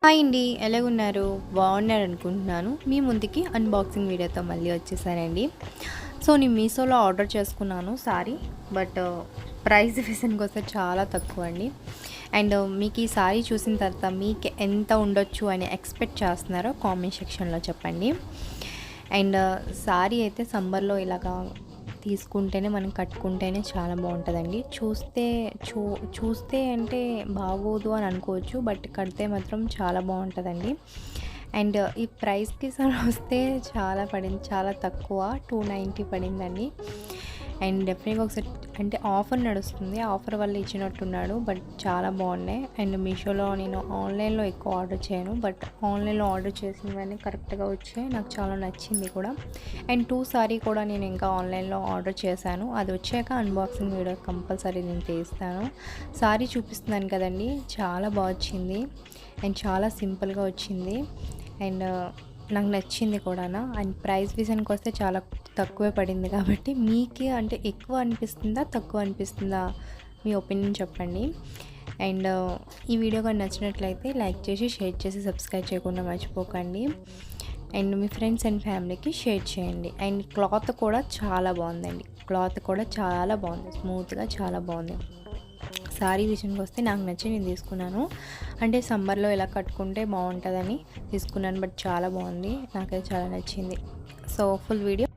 Hi అండి, ఎలాగున్నారు? బాగున్నారు అనుకుంటున్నాను. మీ ముందుకి అన్బాక్సింగ్ వీడియోతో మళ్ళీ వచ్చేసానండి. సో నేను మీషోలో ఆర్డర్ చేసుకున్నాను సారీ, బట్ ప్రైస్ విషయానికి వస్తే చాలా తక్కువ అండి. అండ్ మీకు ఈ సారీ చూసిన తర్వాత మీకు ఎంత ఉండొచ్చు అని ఎక్స్పెక్ట్ చేస్తున్నారో కామెంట్ సెక్షన్లో చెప్పండి. అండ్ సారీ అయితే సమ్మర్లో ఇలాగా తీసుకుంటేనే మనం కట్టుకుంటేనే చాలా బాగుంటుందండి. చూస్తే అంటే బాగోదు అని అనుకోవచ్చు, బట్ కడితే మాత్రం చాలా బాగుంటుందండి. అండ్ ఈ ప్రైస్కి వస్తే చాలా పడింది, చాలా తక్కువ 290 పడిందండి. అండ్ డెఫినెట్గా ఒకసారి అంటే ఆఫర్ నడుస్తుంది, ఆఫర్ వల్ల ఇచ్చినట్టున్నాడు. బట్ చాలా బాగున్నాయి. అండ్ మీషోలో నేను ఆన్లైన్లో ఎక్కువ ఆర్డర్ చేయను, బట్ ఆన్లైన్లో ఆర్డర్ చేసినవన్నీ కరెక్ట్గా వచ్చాయి, నాకు చాలా నచ్చింది కూడా. అండ్ 2 సారీ కూడా నేను ఇంకా ఆన్లైన్లో ఆర్డర్ చేశాను, అది వచ్చాక అన్బాక్సింగ్ వీడియో కంపల్సరీ నేను తీస్తాను. సారీ చూపిస్తున్నాను కదండి, చాలా బాగా వచ్చింది అండ్ చాలా సింపుల్గా వచ్చింది. అండ్ నాకు నచ్చింది కూడా. అండ్ ప్రైస్ విషయానికి వస్తే చాలా తక్కువే పడింది. కాబట్టి మీకు అంటే ఎక్కువ అనిపిస్తుందా, తక్కువ అనిపిస్తుందా, మీ ఒపీనియన్ చెప్పండి. అండ్ ఈ వీడియో కానీ నచ్చినట్లయితే లైక్ చేసి, షేర్ చేసి, సబ్స్క్రైబ్ చేయకుండా మర్చిపోకండి. అండ్ మీ ఫ్రెండ్స్ అండ్ ఫ్యామిలీకి షేర్ చేయండి. అండ్ క్లాత్ కూడా చాలా బాగుందండి, క్లాత్ కూడా చాలా బాగుంది, స్మూత్గా చాలా బాగుంది. సారీ విషయానికి వస్తే నాకు నచ్చి నేను తీసుకున్నాను. అంటే సమ్మర్లో ఇలా కట్టుకుంటే బాగుంటుందని తీసుకున్నాను, బట్ చాలా బాగుంది, నాకైతే చాలా నచ్చింది. So full video